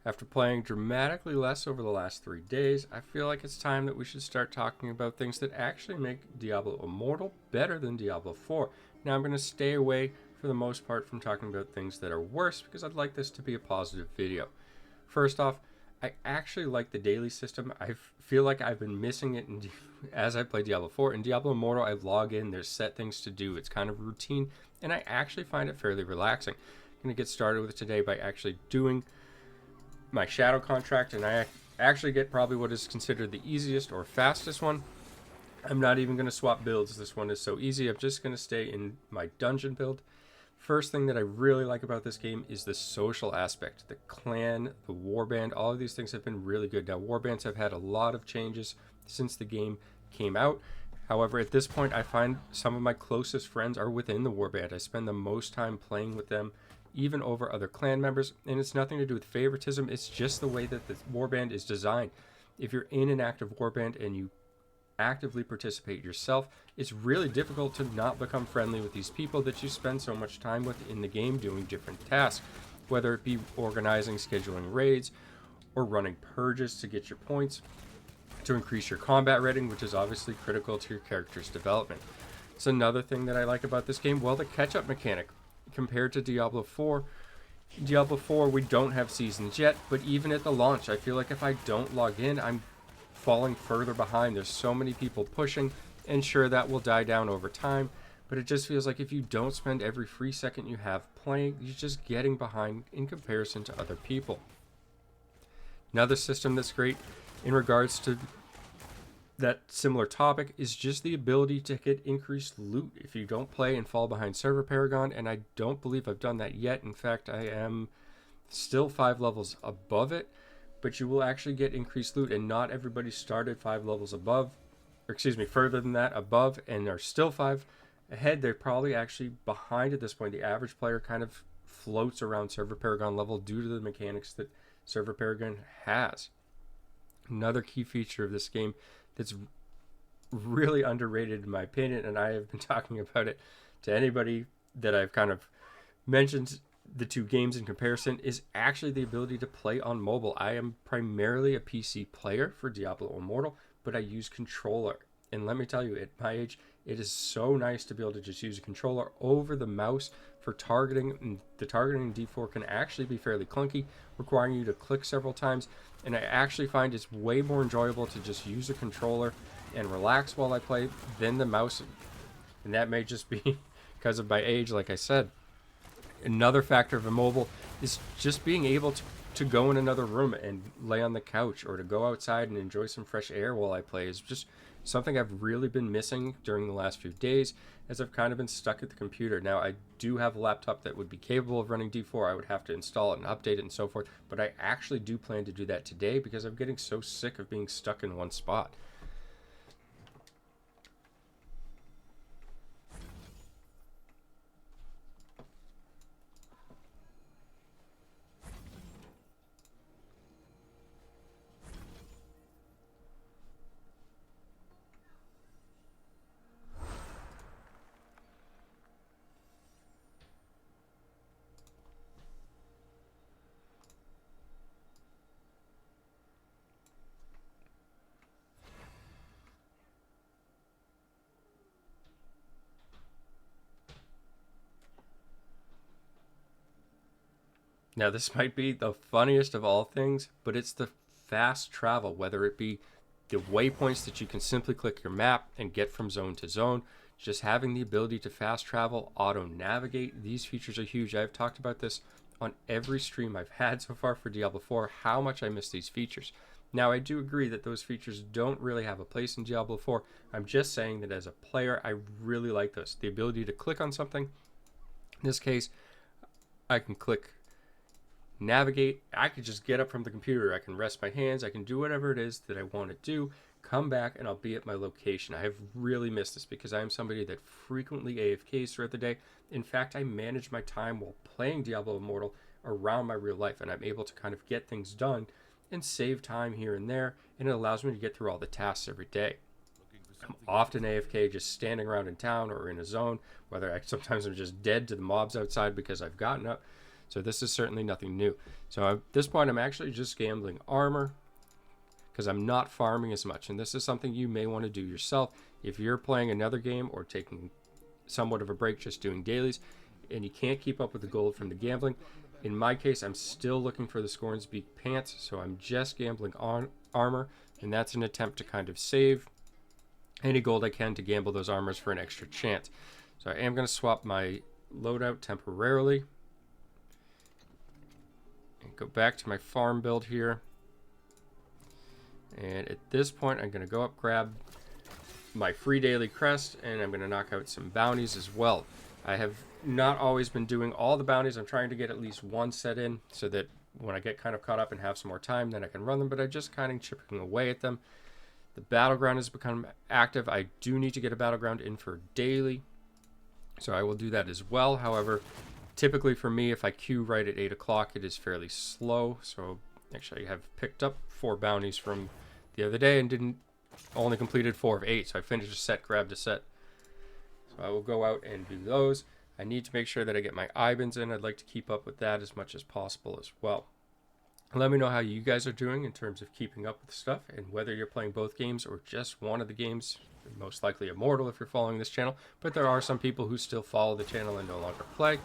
After playing dramatically less over the last 3 days, I feel like it's time that we should start talking about things that actually make Diablo Immortal better than Diablo 4. Now, I'm going to stay away for the most part from talking about things that are worse because I'd like this to be a positive video. First off, I actually like the daily system. I feel like I've been missing it as I play Diablo 4. In Diablo Immortal, I log in, there's set things to do. It's kind of routine, and I actually find it fairly relaxing. I'm going to get started with it today by actually doing my shadow contract, and I actually get probably what is considered the easiest or fastest one. I'm not even going to swap builds. This one is so easy. I'm just going to stay in my dungeon build. First thing that I really like about this game is the social aspect. The clan, the warband, all of these things have been really good. Now, warbands have had a lot of changes since the game came out. However, at this point, I find some of my closest friends are within the warband. I spend the most time playing with them, even over other clan members, and it's nothing to do with favoritism. It's just the way that the warband is designed. If you're in an active warband and you actively participate yourself, it's really difficult to not become friendly with these people that you spend so much time with in the game doing different tasks, whether it be organizing, scheduling raids, or running purges to get your points, to increase your combat rating, which is obviously critical to your character's development. It's another thing that I like about this game, well, the catch-up mechanic. Compared to Diablo 4, we don't have seasons yet, but even at the launch, I feel like if I don't log in, I'm falling further behind. There's so many people pushing, and sure, that will die down over time, but it just feels like if you don't spend every free second you have playing, you're just getting behind in comparison to other people. Another system that's great in regards to that similar topic is just the ability to get increased loot if you don't play and fall behind Server Paragon, and I don't believe I've done that yet. In fact, I am still 5 levels above it, but you will actually get increased loot, and not everybody started 5 levels above, or excuse me, further than that above, and are still 5 ahead. They're probably actually behind at this point. The average player kind of floats around Server Paragon level due to the mechanics that Server Paragon has. Another key feature of this game that's really underrated in my opinion, and I have been talking about it to anybody that I've kind of mentioned the two games in comparison, is actually the ability to play on mobile. I am primarily a PC player for Diablo Immortal, but I use controller. And let me tell you, at my age, it is so nice to be able to just use a controller over the mouse for targeting. And the targeting in D4 can actually be fairly clunky, requiring you to click several times. And I actually find it's way more enjoyable to just use a controller and relax while I play than the mouse. And that may just be because of my age, like I said. Another factor of a mobile is just being able to go in another room and lay on the couch, or to go outside and enjoy some fresh air while I play, is just something I've really been missing during the last few days, as I've kind of been stuck at the computer. Now, I do have a laptop that would be capable of running D4. I would have to install it and update it and so forth, but I actually do plan to do that today because I'm getting so sick of being stuck in one spot. Now, this might be the funniest of all things, but it's the fast travel, whether it be the waypoints that you can simply click your map and get from zone to zone, just having the ability to fast travel, auto navigate. These features are huge. I've talked about this on every stream I've had so far for Diablo 4, how much I miss these features. Now, I do agree that those features don't really have a place in Diablo 4. I'm just saying that as a player, I really like this. The ability to click on something. In this case, I can click navigate. I could just get up from the computer. I can rest my hands. I can do whatever it is that I want to do, come back, and I'll be at my location. I have really missed this because I am somebody that frequently AFKs throughout the day. In fact, I manage my time while playing Diablo Immortal around my real life, and I'm able to kind of get things done and save time here and there, and it allows me to get through all the tasks every day. I'm often AFK, just standing around in town or in a zone, whether sometimes I'm just dead to the mobs outside because I've gotten up So this is certainly nothing new. So at this point, I'm actually just gambling armor because I'm not farming as much. And this is something you may want to do yourself. If you're playing another game or taking somewhat of a break, just doing dailies, and you can't keep up with the gold from the gambling, in my case, I'm still looking for the Scorn's Beak pants, so I'm just gambling on armor, and that's an attempt to kind of save any gold I can to gamble those armors for an extra chance. So I am going to swap my loadout temporarily and go back to my farm build here. And at this point, I'm going to go up, grab my free daily crest, and I'm going to knock out some bounties as well. I have not always been doing all the bounties. I'm trying to get at least one set in so that when I get kind of caught up and have some more time, then I can run them, but I'm just kind of chipping away at them. The battleground has become active. I do need to get a battleground in for daily, so I will do that as well. However, typically for me, if I queue right at 8 o'clock, it is fairly slow. So actually I have picked up 4 bounties from the other day and only completed 4 of 8. So I finished a set, grabbed a set. So I will go out and do those. I need to make sure that I get my IBANs in. I'd like to keep up with that as much as possible as well. Let me know how you guys are doing in terms of keeping up with stuff and whether you're playing both games or just one of the games. Most likely Immortal if you're following this channel, but there are some people who still follow the channel and no longer play.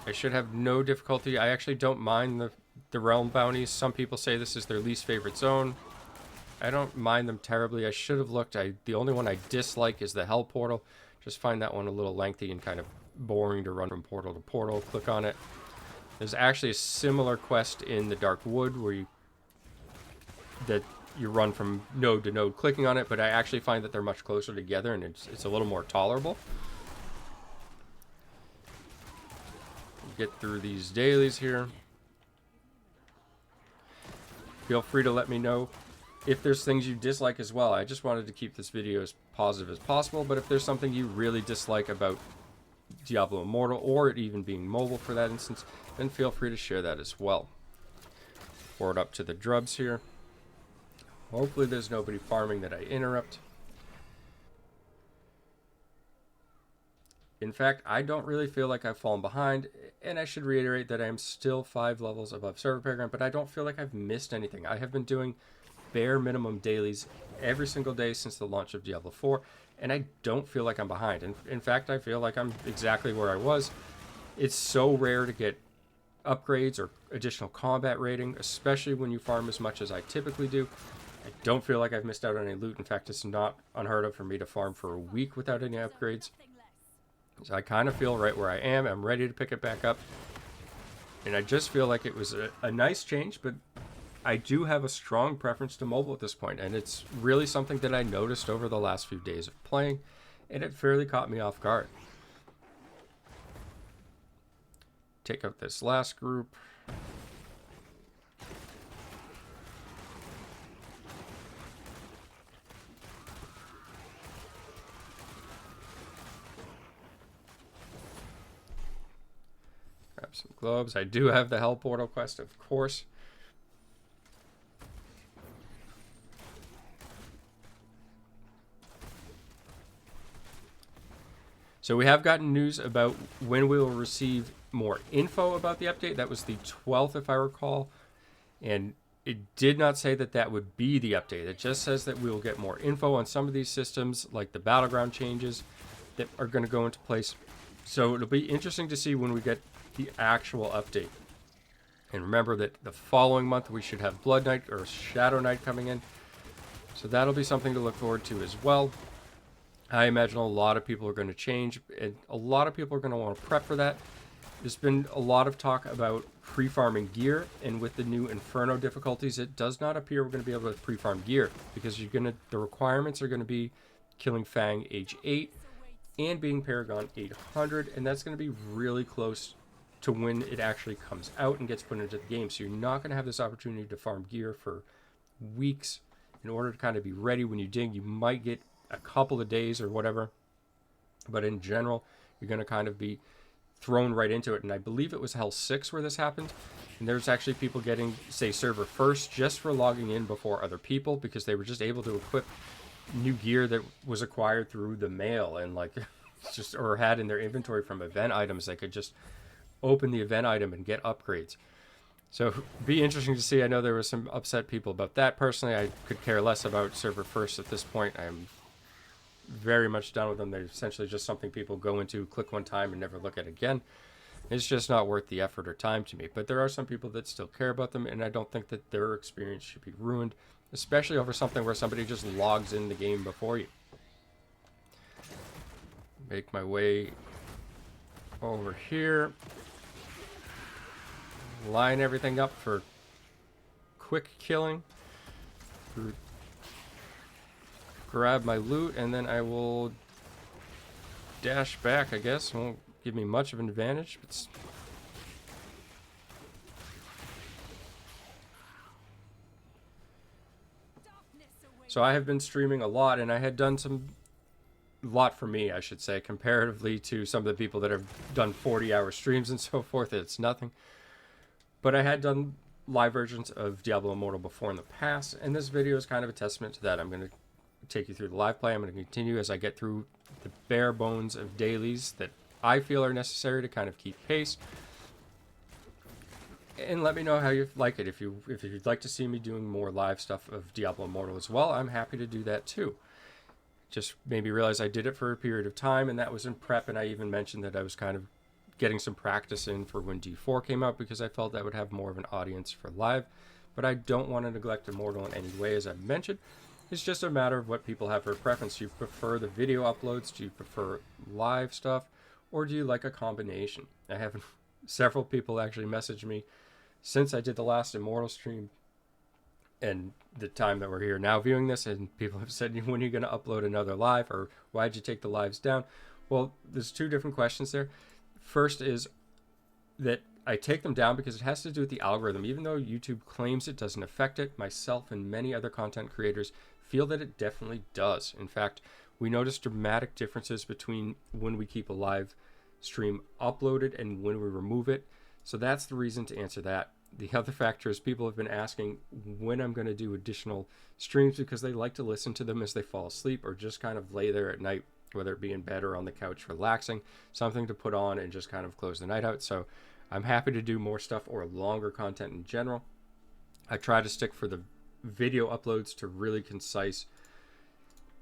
I should have no difficulty. I actually don't mind the realm bounties. Some people say this is their least favorite zone. I don't mind them terribly. I should have looked. The only one I dislike is the Hell Portal. Just find that one a little lengthy and kind of boring to run from portal to portal. Click on it. There's actually a similar quest in the Dark Wood where you run from node to node clicking on it, but I actually find that they're much closer together and it's a little more tolerable. Get through these dailies here. Feel free to let me know if there's things you dislike as well. I just wanted to keep this video as positive as possible, but if there's something you really dislike about Diablo Immortal, or it even being mobile for that instance, then feel free to share that as well. Forward up to the drubs here. Hopefully there's nobody farming that I interrupt. In fact, I don't really feel like I've fallen behind, and I should reiterate that I am still 5 levels above server paragon, but I don't feel like I've missed anything. I have been doing bare minimum dailies every single day since the launch of Diablo 4, and I don't feel like I'm behind. In fact, I feel like I'm exactly where I was. It's so rare to get upgrades or additional combat rating, especially when you farm as much as I typically do. I don't feel like I've missed out on any loot. In fact, it's not unheard of for me to farm for a week without any upgrades. So I kind of feel right where I am. I'm ready to pick it back up. And I just feel like it was a nice change, but I do have a strong preference to mobile at this point, and it's really something that I noticed over the last few days of playing, and it fairly caught me off guard. Take out this last group. Grab some globes. I do have the Hell Portal quest, of course. So we have gotten news about when we will receive more info about the update. That was the 12th, if I recall. And it did not say that that would be the update. It just says that we will get more info on some of these systems, like the battleground changes that are going to go into place. So it'll be interesting to see when we get the actual update. And remember that the following month we should have Blood Knight or Shadow Knight coming in. So that'll be something to look forward to as well. I imagine a lot of people are going to change, and a lot of people are going to want to prep for that. There's been a lot of talk about pre-farming gear, and with the new Inferno difficulties, it does not appear we're going to be able to pre-farm gear, because the requirements are going to be killing Fang age 8 and being Paragon 800, and that's going to be really close to when it actually comes out and gets put into the game. So you're not going to have this opportunity to farm gear for weeks in order to kind of be ready when you dig. You might get a couple of days or whatever, but in general you're going to kind of be thrown right into it. And I believe it was Hell 6 where this happened, and there's actually people getting, say, server first just for logging in before other people, because they were just able to equip new gear that was acquired through the mail and like just or had in their inventory from event items. They could just open the event item and get upgrades. So be interesting to see. I know there were some upset people about that. Personally, I could care less about server first at this point. I'm very much done with them. They're essentially just something people go into, click one time, and never look at again. It's just not worth the effort or time to me. But there are some people that still care about them, and I don't think that their experience should be ruined, especially over something where somebody just logs in the game before you. Make my way over here. Line everything up for quick killing. Grab my loot, and then I will dash back, I guess. Won't give me much of an advantage. But so I have been streaming a lot, and I had done a lot for me, I should say, comparatively to some of the people that have done 40-hour streams and so forth. It's nothing. But I had done live versions of Diablo Immortal before in the past, and this video is kind of a testament to that. I'm going to take you through the live play. I'm going to continue as I get through the bare bones of dailies that I feel are necessary to kind of keep pace. And let me know how you like it. If you'd like to see me doing more live stuff of Diablo Immortal as well, I'm happy to do that too. Just maybe realize I did it for a period of time, and that was in prep, and I even mentioned that I was kind of getting some practice in for when D4 came out because I felt that would have more of an audience for live. But I don't want to neglect Immortal in any way, as I've mentioned. It's just a matter of what people have for preference. Do you prefer the video uploads? Do you prefer live stuff? Or do you like a combination? I have several people actually message me since I did the last Immortal stream and the time that we're here now viewing this, and people have said, when are you going to upload another live, or why'd you take the lives down? Well, there's two different questions there. First is that I take them down because it has to do with the algorithm. Even though YouTube claims it doesn't affect it, myself and many other content creators feel that it definitely does. In fact, we notice dramatic differences between when we keep a live stream uploaded and when we remove it. So that's the reason to answer that. The other factor is people have been asking when I'm going to do additional streams because they like to listen to them as they fall asleep or just kind of lay there at night, whether it be in bed or on the couch relaxing, something to put on and just kind of close the night out. So I'm happy to do more stuff or longer content in general. I try to stick for the video uploads to really concise,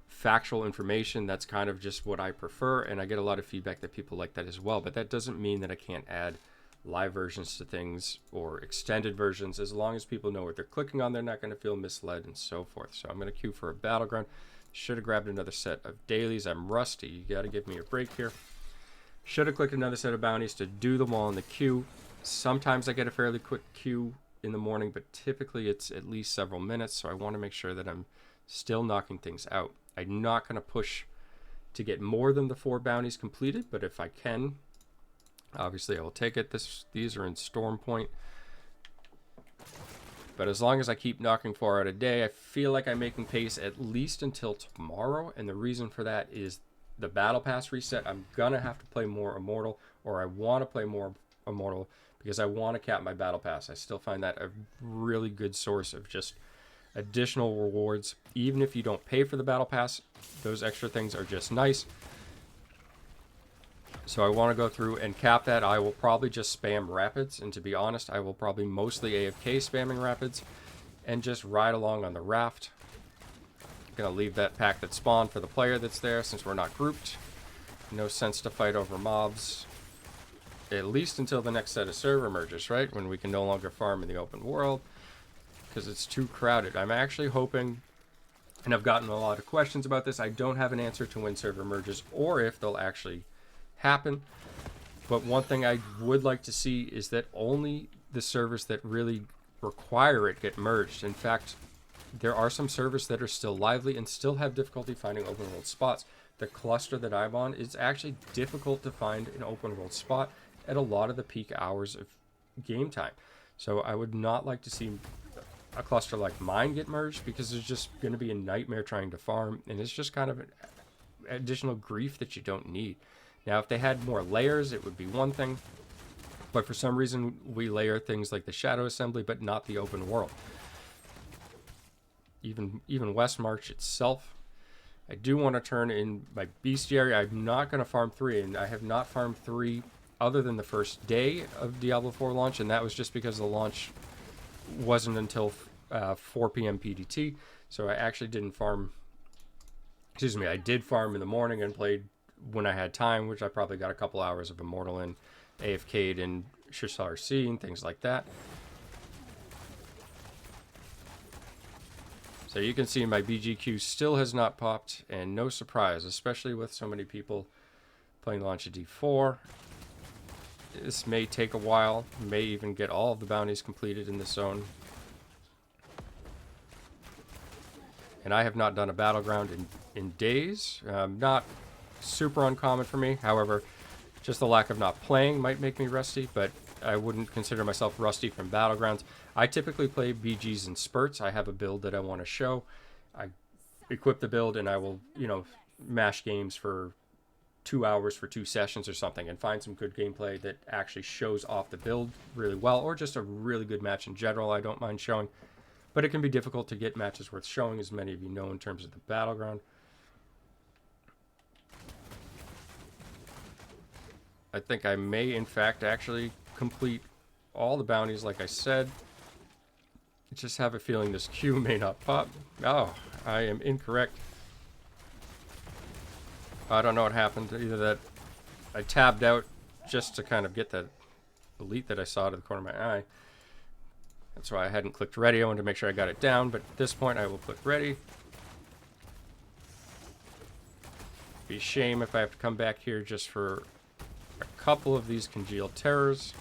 factual information. That's kind of just what I prefer, and I get a lot of feedback that people like that as well. But that doesn't mean that I can't add live versions to things or extended versions. As long as people know what they're clicking on, they're not going to feel misled and so forth. So I'm going to queue for a battleground. Should have grabbed another set of dailies. I'm rusty. You got to give me a break here. Should have clicked another set of bounties to do them all in the queue. Sometimes I get a fairly quick queue in the morning, but typically it's at least several minutes, so I want to make sure that I'm still knocking things out. I'm not going to push to get more than the 4 bounties completed, but if I can, obviously I will take it. These are in Storm Point. But as long as I keep knocking 4 out a day, I feel like I'm making pace at least until tomorrow. And the reason for that is the Battle Pass reset. I'm going to have to play more Immortal, or I want to play more Immortal because I want to cap my Battle Pass. I still find that a really good source of just additional rewards. Even if you don't pay for the Battle Pass, those extra things are just nice. So I want to go through and cap that. I will probably just spam Rapids, and to be honest, I will probably mostly AFK spamming Rapids and just ride along on the raft. I'm going to leave that pack that spawned for the player that's there since we're not grouped. No sense to fight over mobs, at least until the next set of server merges, right? When we can no longer farm in the open world because it's too crowded. I'm actually hoping, and I've gotten a lot of questions about this, I don't have an answer to when server merges or if they'll actually happen. But one thing I would like to see is that only the servers that really require it get merged. In fact, there are some servers that are still lively and still have difficulty finding open world spots. The cluster that I'm on, it's actually difficult to find an open world spot at a lot of the peak hours of game time. So I would not like to see a cluster like mine get merged because it's just going to be a nightmare trying to farm, and it's just kind of an additional grief that you don't need. Now, if they had more layers, it would be one thing, but for some reason we layer things like the Shadow Assembly, but not the open world. Even West March itself, I do want to turn in my bestiary. I'm not going to farm 3, and I have not farmed 3 other than the first day of Diablo 4 launch, and that was just because the launch wasn't until 4 p.m. PDT, so I actually didn't farm. Excuse me, I did farm in the morning and played when I had time, which I probably got a couple hours of Immortal in, AFK'd in Shisar C and things like that. So you can see my BGQ still has not popped, and no surprise, especially with so many people playing launch of D4. This may take a while, may even get all of the bounties completed in this zone. And I have not done a battleground in days. Not super uncommon for me. However, just the lack of not playing might make me rusty, but I wouldn't consider myself rusty from battlegrounds. I typically play BGs in spurts. I have a build that I want to show. I equip the build and I will, mash games for 2 hours for 2 sessions or something and find some good gameplay that actually shows off the build really well, or just a really good match in general I don't mind showing. But it can be difficult to get matches worth showing, as many of you know, in terms of the battleground. I think I may, in fact, actually complete all the bounties like I said. I just have a feeling this queue may not pop. Oh, I am incorrect. I don't know what happened. Either that I tabbed out just to kind of get that elite that I saw to the corner of my eye. That's why I hadn't clicked ready. I wanted to make sure I got it down, but at this point I will click ready. Be a shame if I have to come back here just for a couple of these congealed terrors.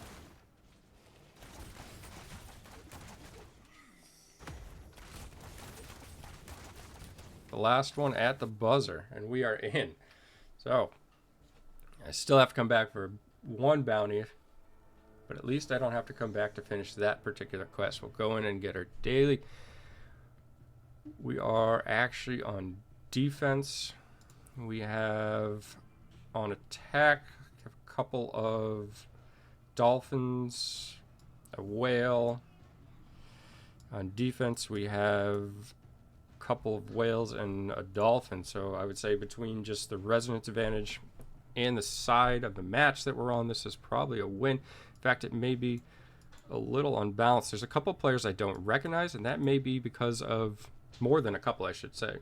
The last one at the buzzer, and we are in. So, I still have to come back for one bounty, but at least I don't have to come back to finish that particular quest. We'll go in and get our daily. We are actually on defense. We have on attack a couple of dolphins, a whale. On defense, we have a couple of whales and a dolphin. So I would say between just the resonance advantage and the side of the match that we're on, this is probably a win. In fact, it may be a little unbalanced. There's a couple players I don't recognize, and that may be because of more than a couple, I should say.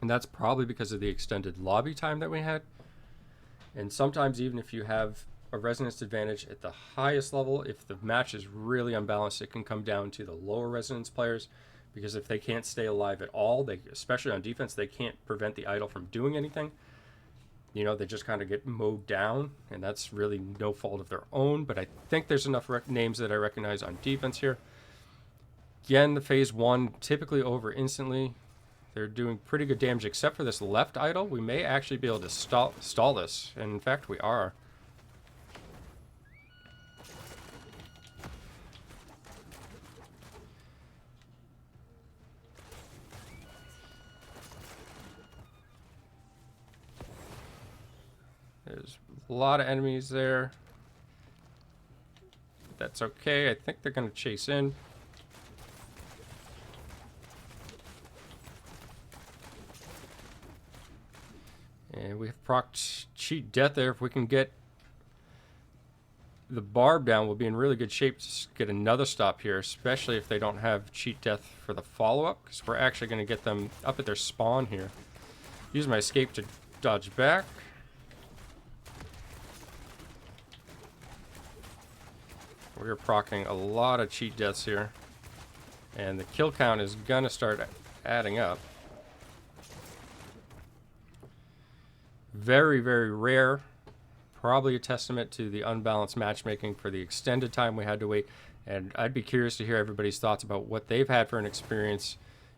And that's probably because of the extended lobby time that we had. And sometimes even if you have a resonance advantage at the highest level, if the match is really unbalanced, it can come down to the lower resonance players, because if they can't stay alive at all, they, especially on defense, they can't prevent the idol from doing anything. They just kind of get mowed down, and that's really no fault of their own. But I think there's enough names that I recognize on defense here. Again, the phase 1 typically over instantly. They're doing pretty good damage, except for this left idol. We may actually be able to stall this, and in fact we are. There's a lot of enemies there. That's okay. I think they're going to chase in. And we have procced cheat death there. If we can get the barb down, we'll be in really good shape to get another stop here, especially if they don't have cheat death for the follow-up, because we're actually going to get them up at their spawn here. Use my escape to dodge back. We're proccing a lot of cheat deaths here, and the kill count is going to start adding up. Very, very rare. Probably a testament to the unbalanced matchmaking for the extended time we had to wait. And I'd be curious to hear everybody's thoughts about what they've had for an experience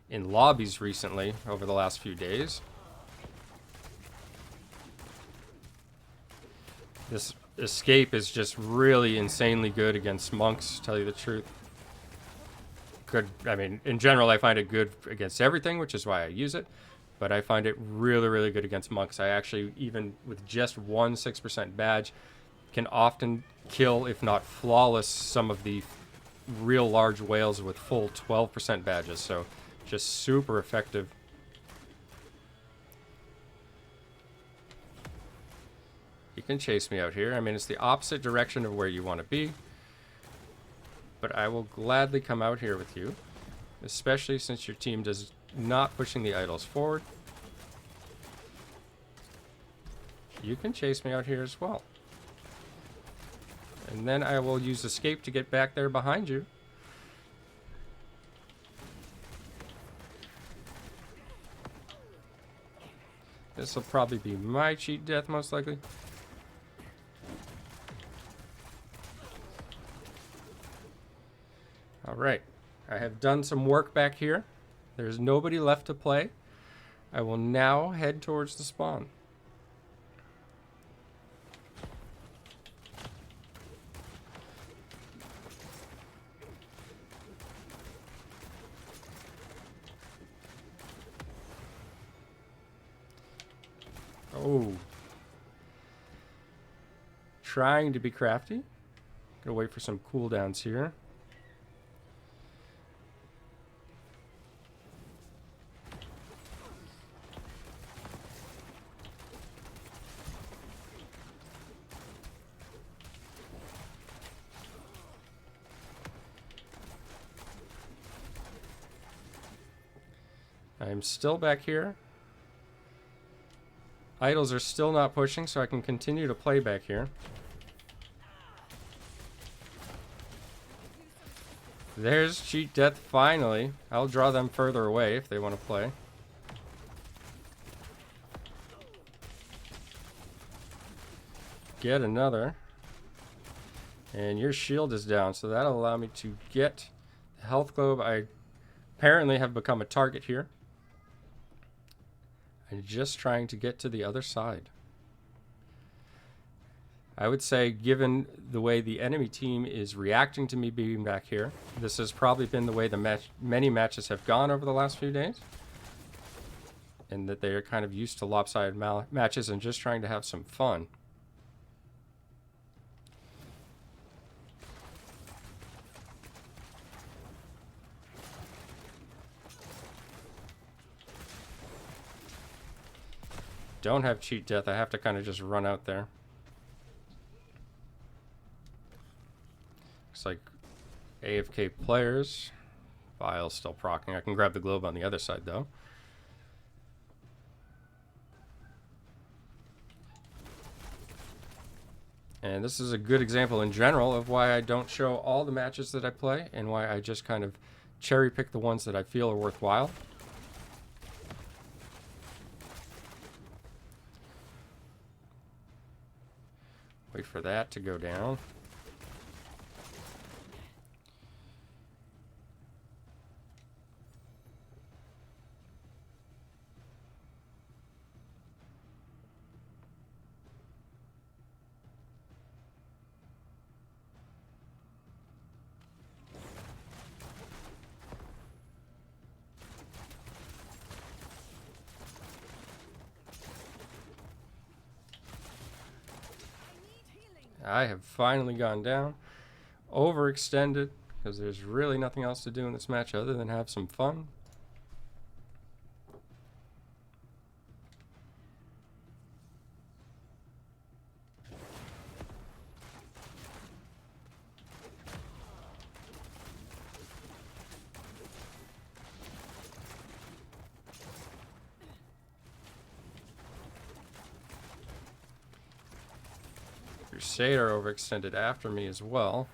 in lobbies recently over the last few days. This escape is just really insanely good against monks, to tell you the truth. Good, I mean, in general, I find it good against everything, which is why I use it. But I find it really, really good against monks. I actually, even with just one 6% badge, can often kill, if not flawless, some of the real large whales with full 12% badges. So just super effective. You can chase me out here. I mean, it's the opposite direction of where you want to be. But I will gladly come out here with you. Especially since your team does not pushing the idols forward. You can chase me out here as well. And then I will use escape to get back there behind you. This will probably be my cheat death, most likely. Alright. I have done some work back here. There's nobody left to play. I will now head towards the spawn. Oh. Trying to be crafty. Gonna wait for some cooldowns here. I'm still back here. Idols are still not pushing, so I can continue to play back here. There's cheat death finally. I'll draw them further away if they want to play. Get another. And your shield is down, so that'll allow me to get the health globe. I apparently have become a target here. I'm just trying to get to the other side. I would say, given the way the enemy team is reacting to me being back here, this has probably been the way the many matches have gone over the last few days. And that they are kind of used to lopsided matches and just trying to have some fun. Don't have cheat death. I have to kind of just run out there. Looks like AFK players. Vial's still proccing. I can grab the globe on the other side, though. And this is a good example in general of why I don't show all the matches that I play and why I just kind of cherry pick the ones that I feel are worthwhile. Wait for that to go down. I have finally gone down, overextended, because there's really nothing else to do in this match other than have some fun. Crusader overextended after me as well.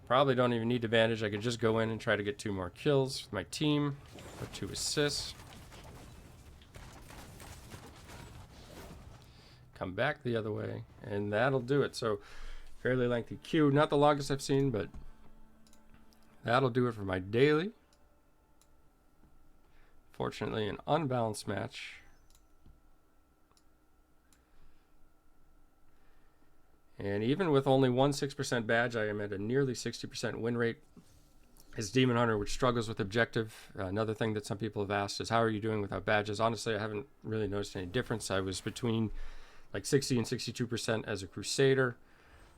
Probably don't even need to bandage. I could just go in and try to get 2 more kills with my team or 2 assists. Come back the other way, and that'll do it. So fairly lengthy queue. Not the longest I've seen, but that'll do it for my daily. Fortunately, an unbalanced match. And even with only 6% badge, I am at a nearly 60% win rate. As Demon Hunter, which struggles with objective, another thing that some people have asked is, how are you doing without badges? Honestly, I haven't really noticed any difference. I was between like 60 and 62% as a Crusader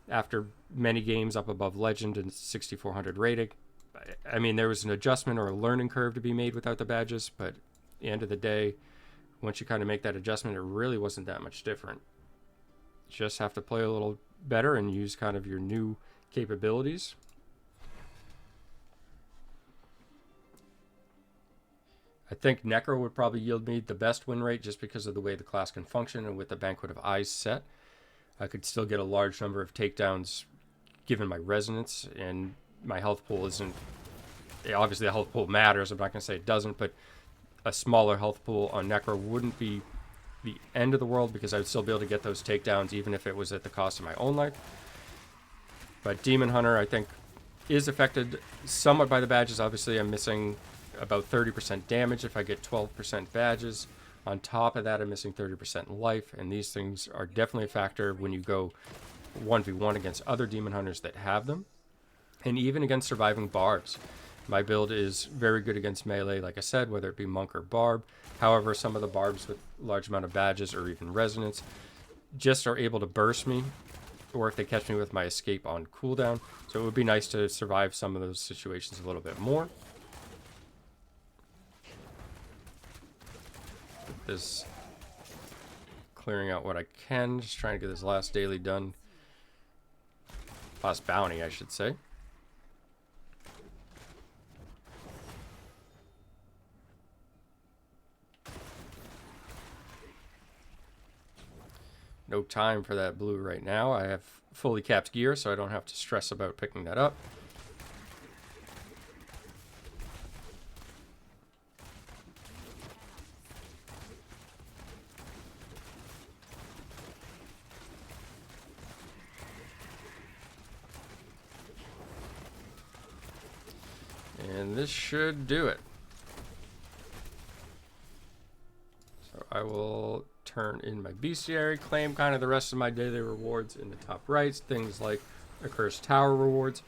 after many games up above Legend and 6400 rating. I mean, there was an adjustment or a learning curve to be made without the badges, but at the end of the day, once you kind of make that adjustment, it really wasn't that much different. Just have to play a little better and use kind of your new capabilities. I think Necro would probably yield me the best win rate just because of the way the class can function, and with the Banquet of Eyes set, I could still get a large number of takedowns given my resonance, and my health pool isn't... Obviously, the health pool matters. I'm not going to say it doesn't, but a smaller health pool on Necro wouldn't be the end of the world because I would still be able to get those takedowns even if it was at the cost of my own life. But Demon Hunter, I think, is affected somewhat by the badges. Obviously, I'm missing about 30% damage if I get 12% badges. On top of that, I'm missing 30% life, and these things are definitely a factor when you go 1v1 against other Demon Hunters that have them, and even against surviving barbs. My build is very good against melee, like I said, whether it be monk or barb. However, some of the barbs with large amount of badges or even resonance just are able to burst me, or if they catch me with my escape on cooldown. So it would be nice to survive some of those situations a little bit more. This clearing out what I can, just trying to get this last daily done. Last bounty, I should say. No time for that blue right now. I have fully capped gear, so I don't have to stress about picking that up. And this should do it. So I will turn in my bestiary, claim kind of the rest of my daily rewards in the top right, things like Accursed Tower rewards.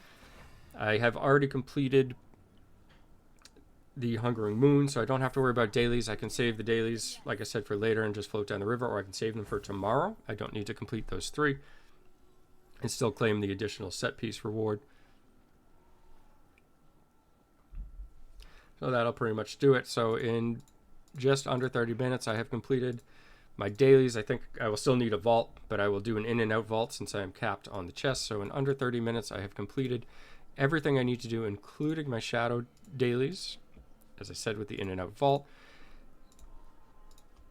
I have already completed the Hungering Moon, so I don't have to worry about dailies. I can save the dailies, like I said, for later and just float down the river, or I can save them for tomorrow. I don't need to complete those 3 and still claim the additional set piece reward. So that'll pretty much do it. So in just under 30 minutes, I have completed my dailies. I think I will still need a vault, but I will do an in and out vault since I am capped on the chest. So in under 30 minutes, I have completed everything I need to do, including my shadow dailies, as I said, with the in and out vault.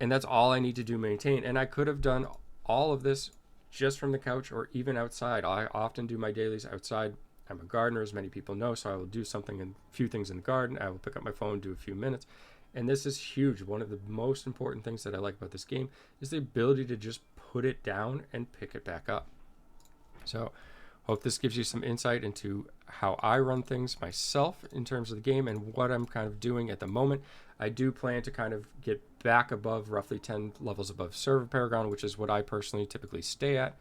And that's all I need to do maintain. And I could have done all of this just from the couch or even outside. I often do my dailies outside. I'm a gardener, as many people know, so I will do something, a few things in the garden. I will pick up my phone, do a few minutes. And this is huge. One of the most important things that I like about this game is the ability to just put it down and pick it back up. So hope this gives you some insight into how I run things myself in terms of the game and what I'm kind of doing at the moment. I do plan to kind of get back above roughly 10 levels above Server Paragon, which is what I personally typically stay at,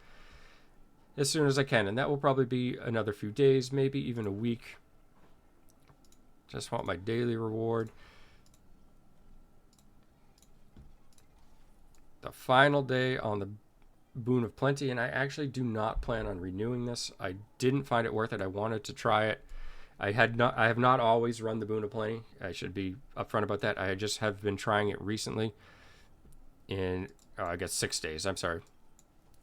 as soon as I can. And that will probably be another few days, maybe even a week. Just want my daily reward. The final day on the Boon of Plenty, and I actually do not plan on renewing this. I didn't find it worth it. I wanted to try it. I have not always run the Boon of Plenty. I should be upfront about that. I just have been trying it recently in, I guess, 6 days. I'm sorry.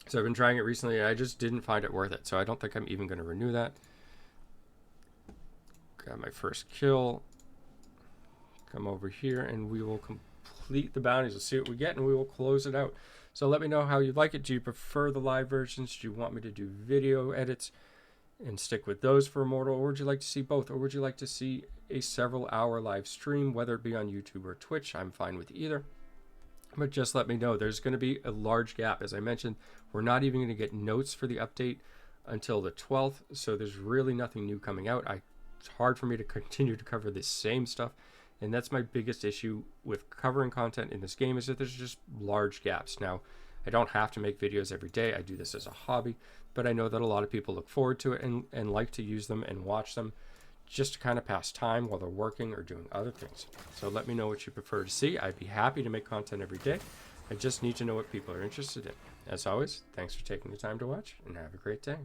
So I've been trying it recently, and I just didn't find it worth it. So I don't think I'm even going to renew that. Got my first kill. Come over here, and we will complete the bounties. We'll see what we get, and we will close it out. So let me know how you like it. Do you prefer the live versions? Do you want me to do video edits and stick with those for Immortal? Or would you like to see both? Or would you like to see a several-hour live stream, whether it be on YouTube or Twitch? I'm fine with either. But just let me know. There's going to be a large gap. As I mentioned, we're not even going to get notes for the update until the 12th. So there's really nothing new coming out. It's hard for me to continue to cover the same stuff. And that's my biggest issue with covering content in this game, is that there's just large gaps. Now, I don't have to make videos every day. I do this as a hobby, but I know that a lot of people look forward to it and like to use them and watch them just to kind of pass time while they're working or doing other things. So let me know what you prefer to see. I'd be happy to make content every day. I just need to know what people are interested in. As always, thanks for taking the time to watch, and have a great day.